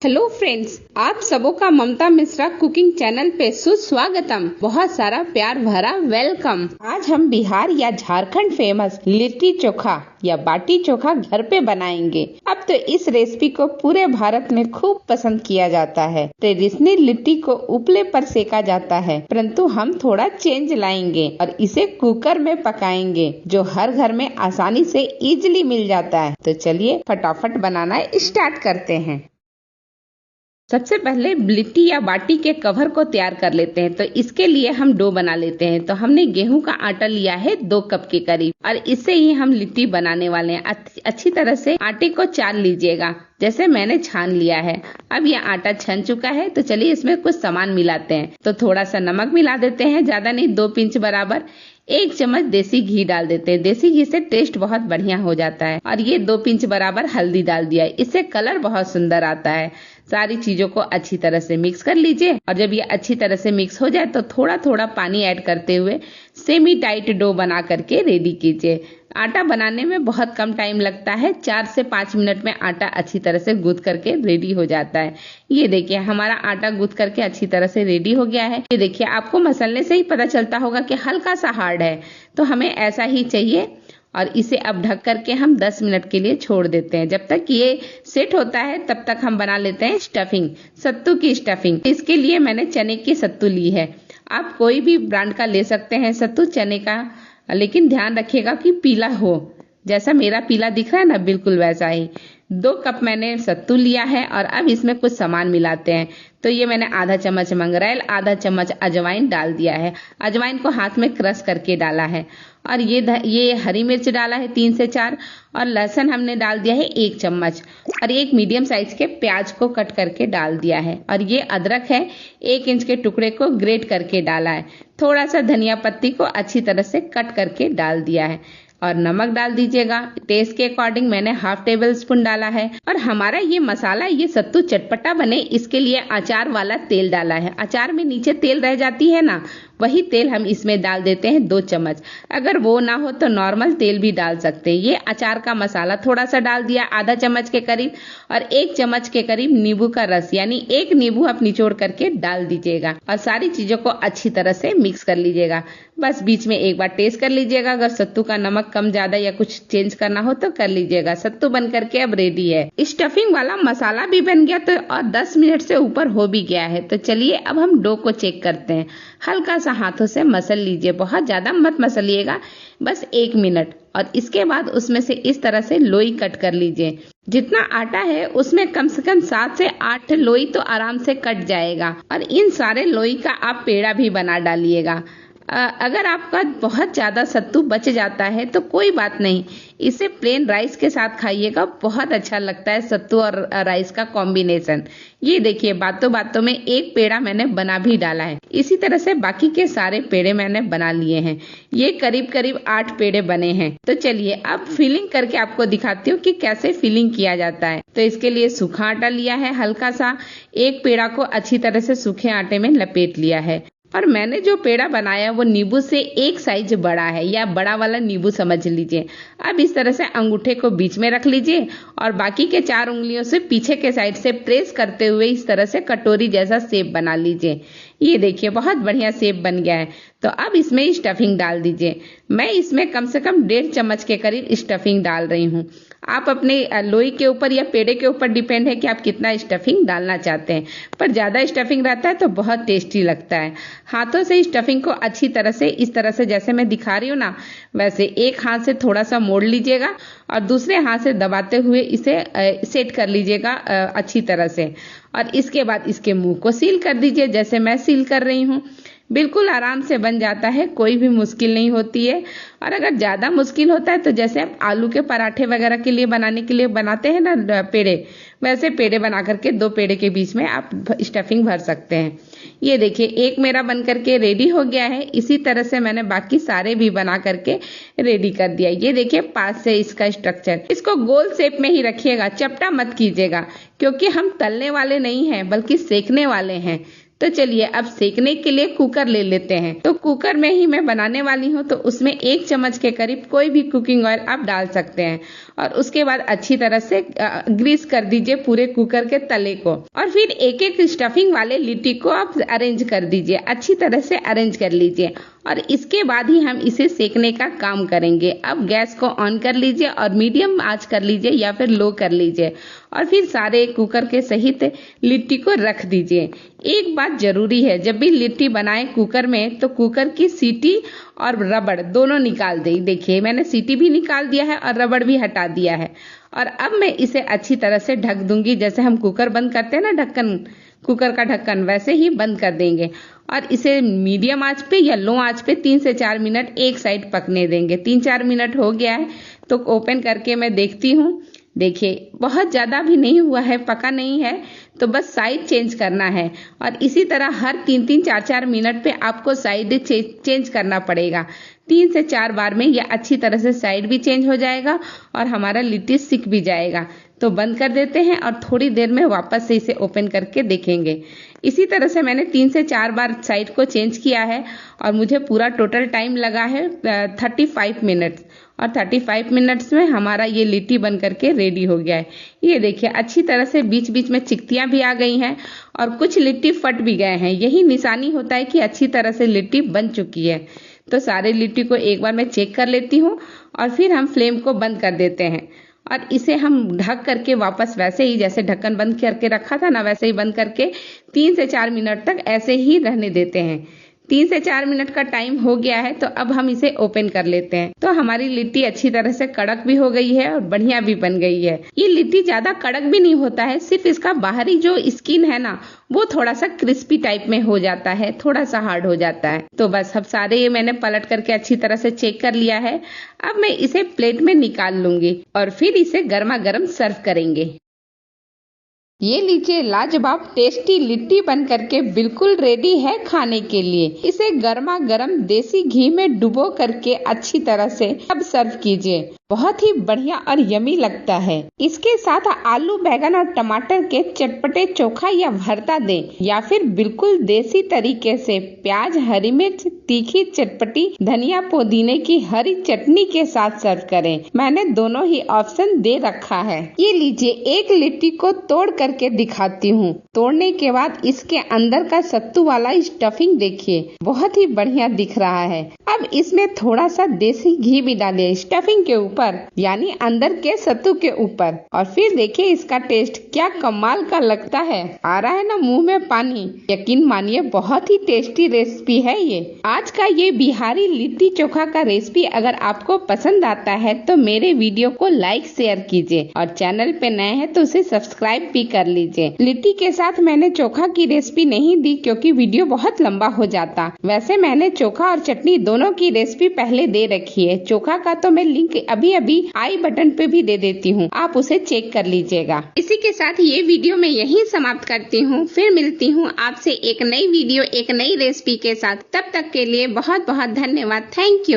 Hello friends, आप सबों का ममता मिश्रा कुकिंग चैनल पे सुस्वागतम। बहुत सारा प्यार भरा वेलकम। आज हम बिहार या झारखंड फेमस लिट्टी चोखा या बाटी चोखा घर पे बनाएंगे। अब तो इस रेसिपी को पूरे भारत में खूब पसंद किया जाता है। ट्रेडिशनल लिट्टी को उपले पर सेका जाता है, परंतु हम थोड़ा चेंज लाएंगे और इसे कुकर में पकाएंगे, जो हर घर में आसानी से इजीली मिल जाता है। तो चलिए फटाफट बनाना स्टार्ट करते हैं। सबसे पहले लिट्टी या बाटी के कवर को तैयार कर लेते हैं। तो इसके लिए हम डो बना लेते हैं। तो हमने गेहूं का आटा लिया है 2 कप के करीब, और इससे ही हम लिट्टी बनाने वाले हैं। अच्छी तरह से आटे को चाल लीजिएगा, जैसे मैंने छान लिया है। अब ये आटा छन चुका है, तो चलिए इसमें कुछ सामान मिलाते हैं। तो थोड़ा सा नमक मिला देते हैं, ज्यादा नहीं, 2 पिंच बराबर। 1 चम्मच देसी घी डाल देते हैं। देसी घी से टेस्ट बहुत बढ़िया हो जाता है। और ये 2 पिंच बराबर हल्दी डाल दिया है, इससे कलर बहुत सुंदर आता है। सारी चीजों को अच्छी तरह से मिक्स कर लीजिए, और जब ये अच्छी तरह से मिक्स हो जाए तो थोड़ा थोड़ा पानी ऐड करते हुए सेमी टाइट डो बना करके रेडी कीजिए। आटा बनाने में बहुत कम टाइम लगता है, 4 से 5 मिनट में आटा अच्छी तरह से गूंथ करके रेडी हो जाता है। ये देखिए हमारा आटा गूंथ करके अच्छी तरह से रेडी हो गया है। ये देखिए आपको मसलने से ही पता चलता होगा कि हल्का सा हार्ड है, तो हमें ऐसा ही चाहिए। और इसे अब ढक करके हम 10 मिनट के लिए छोड़ देते हैं। जब तक ये सेट होता है तब तक हम बना लेते हैं स्टफिंग, सत्तू की स्टफिंग। इसके लिए मैंने चने की सत्तू ली है। आप कोई भी ब्रांड का ले सकते हैं सत्तू चने का, लेकिन ध्यान रखिएगा कि पीला हो। जैसा मेरा पीला दिख रहा है ना, बिल्कुल वैसा ही। 2 कप मैंने सत्तू लिया है, और अब इसमें कुछ सामान मिलाते हैं। तो ये मैंने आधा चम्मच मंगरेल, आधा चम्मच अजवाइन डाल दिया है। अजवाइन को हाथ में क्रश करके डाला है। और ये हरी मिर्च डाला है 3 से 4, और लहसुन हमने डाल दिया है 1 चम्मच, और 1 मीडियम साइज के प्याज को कट करके डाल दिया है। और ये अदरक है, 1 इंच के टुकड़े को ग्रेट करके डाला है। थोड़ा सा धनिया पत्ती को अच्छी तरह से कट करके डाल दिया है। और नमक डाल दीजिएगा टेस्ट के अकॉर्डिंग, मैंने ½ टेबल स्पून डाला है। और हमारा ये मसाला, ये सत्तू चटपटा बने, इसके लिए अचार वाला तेल डाला है। अचार में नीचे तेल रह जाती है ना, वही तेल हम इसमें डाल देते हैं 2 चम्मच। अगर वो ना हो तो नॉर्मल तेल भी डाल सकते हैं। ये अचार का मसाला थोड़ा सा डाल दिया, आधा चम्मच के करीब। और 1 चम्मच के करीब नींबू का रस, यानी 1 नींबू आप निचोड़ करके डाल दीजिएगा। और सारी चीजों को अच्छी तरह से मिक्स कर लीजिएगा। बस बीच में एक बार टेस्ट कर लीजिएगा, अगर सत्तू का नमक कम ज्यादा या कुछ चेंज करना हो तो कर लीजिएगा। सत्तू बन करके अब रेडी है। स्टफिंग वाला मसाला भी बन गया, तो और 10 मिनट से ऊपर हो भी गया है। तो चलिए अब हम डो को चेक करते हैं। हल्का सा हाथों से मसल लीजिए, बहुत ज्यादा मत मसलिएगा, बस 1 मिनट। और इसके बाद उसमें से इस तरह से लोई कट कर लीजिए। जितना आटा है उसमें कम से कम 7 से 8 लोई तो आराम से कट जाएगा। और इन सारे लोई का आप पेड़ा भी बना डालिएगा। अगर आपका बहुत ज्यादा सत्तू बच जाता है तो कोई बात नहीं, इसे प्लेन राइस के साथ खाइएगा, बहुत अच्छा लगता है सत्तू और राइस का कॉम्बिनेशन। ये देखिए बातों बातों में 1 पेड़ा मैंने बना भी डाला है। इसी तरह से बाकी के सारे पेड़े मैंने बना लिए हैं। ये करीब करीब 8 पेड़े बने हैं। तो चलिए अब फिलिंग करके आपको दिखाती हूँ कि कैसे फिलिंग किया जाता है। तो इसके लिए सूखा आटा लिया है हल्का सा, 1 पेड़ा को अच्छी तरह से सूखे आटे में लपेट लिया है। और मैंने जो पेड़ा बनाया वो नींबू से 1 साइज बड़ा है, या बड़ा वाला नींबू समझ लीजिए। अब इस तरह से अंगूठे को बीच में रख लीजिए, और बाकी के 4 उंगलियों से पीछे के साइड से प्रेस करते हुए इस तरह से कटोरी जैसा शेप बना लीजिए। ये देखिए बहुत बढ़िया शेप बन गया है। तो अब इसमें स्टफिंग डाल दीजिए। मैं इसमें कम से कम 1.5 चम्मच के करीब स्टफिंग डाल रही हूँ। आप अपने लोई के ऊपर या पेड़े के ऊपर डिपेंड है कि आप कितना स्टफिंग डालना चाहते हैं, पर ज्यादा स्टफिंग रहता है तो बहुत टेस्टी लगता है। हाथों से स्टफिंग को अच्छी तरह से, इस तरह से जैसे मैं दिखा रही हूँ ना, वैसे एक हाथ से थोड़ा सा मोड़ लीजिएगा, और दूसरे हाथ से दबाते हुए इसे सेट कर लीजिएगा अच्छी तरह से। और इसके बाद इसके मुंह को सील कर दीजिए, जैसे मैं सील कर रही हूँ। बिल्कुल आराम से बन जाता है, कोई भी मुश्किल नहीं होती है। और अगर ज्यादा मुश्किल होता है तो जैसे आप आलू के पराठे वगैरह के लिए बनाने के लिए बनाते हैं ना पेड़े, वैसे पेड़े बना करके 2 पेड़े के बीच में आप स्टफिंग भर सकते हैं। ये देखिए एक मेरा बन करके रेडी हो गया है। इसी तरह से मैंने बाकी सारे भी बना करके रेडी कर दिया। ये देखिए पास से इसका स्ट्रक्चर, इसको गोल शेप में ही रखिएगा, चपटा मत कीजिएगा, क्योंकि हम तलने वाले नहीं हैं बल्कि सेकने वाले हैं। तो चलिए अब सेकने के लिए कुकर ले लेते हैं। तो कुकर में ही मैं बनाने वाली हूँ, तो उसमें 1 चम्मच के करीब कोई भी कुकिंग ऑयल आप डाल सकते हैं। और उसके बाद अच्छी तरह से ग्रीस कर दीजिए पूरे कुकर के तले को। और फिर एक एक स्टफिंग वाले लिट्टी को आप अरेंज कर दीजिए, अच्छी तरह से अरेंज कर लीजिए और इसके बाद ही हम इसे सेकने का काम करेंगे। अब गैस को ऑन कर लीजिए और मीडियम आंच कर लीजिए या फिर लो कर लीजिए और फिर सारे कुकर के सहित लिट्टी को रख दीजिए। एक बात जरूरी है, जब भी लिट्टी बनाए कुकर में तो कुकर की सीटी और रबड़ दोनों निकाल दें। देखिए मैंने सीटी भी निकाल दिया है और रबड़ भी हटा दिया है। और अब मैं इसे अच्छी तरह से ढक दूंगी, जैसे हम कुकर बंद करते हैं ना ढक्कन, कुकर का ढक्कन, वैसे ही बंद कर देंगे और इसे मीडियम आंच पे या लो आंच पे 3 से 4 मिनट एक साइड पकने देंगे। 3-4 मिनट हो गया है तो ओपन करके मैं देखती हूँ। देखिए बहुत ज़्यादा भी नहीं हुआ है, पका नहीं है, तो बस साइड चेंज करना है और इसी तरह हर 3-3, 4-4 मिनट पे आपको साइड चेंज करना पड़ेगा। 3 से 4 बार में यह अच्छी तरह से साइड भी चेंज हो जाएगा और हमारा लिट्टी सिक भी जाएगा। तो बंद कर देते हैं और थोड़ी देर में वापस से इसे ओपन करके देखेंगे। इसी तरह से मैंने 3 से 4 बार साइड को चेंज किया है और मुझे पूरा टोटल टाइम लगा है 35 मिनट्स और 35 मिनट्स में हमारा ये लिट्टी बन करके रेडी हो गया है। ये देखिए अच्छी तरह से बीच बीच में चिकतियाँ भी आ गई हैं और कुछ लिट्टी फट भी गए हैं। यही निशानी होता है कि अच्छी तरह से लिट्टी बन चुकी है। तो सारे लिट्टी को एक बार मैं चेक कर लेती हूँ और फिर हम फ्लेम को बंद कर देते हैं और इसे हम ढक करके वापस वैसे ही जैसे ढक्कन बंद करके रखा था ना, वैसे ही बंद करके 3 से 4 मिनट तक ऐसे ही रहने देते हैं। 3 से 4 मिनट का टाइम हो गया है तो अब हम इसे ओपन कर लेते हैं। तो हमारी लिट्टी अच्छी तरह से कड़क भी हो गई है और बढ़िया भी बन गई है। ये लिट्टी ज्यादा कड़क भी नहीं होता है, सिर्फ इसका बाहरी जो स्किन है ना वो थोड़ा सा क्रिस्पी टाइप में हो जाता है, थोड़ा सा हार्ड हो जाता है। तो बस अब सारे ये मैंने पलट करके अच्छी तरह से चेक कर लिया है। अब मैं इसे प्लेट में निकाल लूंगी और फिर इसे गर्मा गर्म सर्व करेंगे। ये लीजिए लाजवाब टेस्टी लिट्टी बन करके बिल्कुल रेडी है खाने के लिए। इसे गर्मा गर्म देसी घी में डुबो करके अच्छी तरह से अब सर्व कीजिए, बहुत ही बढ़िया और यमी लगता है। इसके साथ आलू बैंगन और टमाटर के चटपटे चोखा या भरता दें या फिर बिल्कुल देसी तरीके से प्याज, हरी मिर्च, तीखी चटपटी धनिया पुदीने की हरी चटनी के साथ सर्व करें। मैंने दोनों ही ऑप्शन दे रखा है। ये लीजिए एक लिट्टी को तोड़ करके दिखाती हूँ। तोड़ने के बाद इसके अंदर का सत्तू वाला स्टफिंग देखिए, बहुत ही बढ़िया दिख रहा है। अब इसमें थोड़ा सा देसी घी भी डालिए स्टफिंग के ऊपर, यानी अंदर के सत्तू के ऊपर, और फिर देखिए इसका टेस्ट क्या कमाल का लगता है। आ रहा है ना मुंह में पानी। यकीन मानिए बहुत ही टेस्टी रेसिपी है ये। आज का ये बिहारी लिट्टी चोखा का रेसिपी अगर आपको पसंद आता है तो मेरे वीडियो को लाइक शेयर कीजिए और चैनल पे नए हैं तो उसे सब्सक्राइब भी कर लीजिए। लिट्टी के साथ मैंने चोखा की रेसिपी नहीं दी क्योंकि वीडियो बहुत लंबा हो जाता। वैसे मैंने चोखा और चटनी दोनों की रेसिपी पहले दे रखी है। चोखा का तो मैं लिंक अभी आई बटन पे भी दे देती हूँ, आप उसे चेक कर लीजिएगा। इसी के साथ ये वीडियो मैं यही समाप्त करती हूँ। फिर मिलती हूँ आपसे एक नई वीडियो एक नई रेसिपी के साथ। तब तक के लिए बहुत बहुत धन्यवाद। Thank you.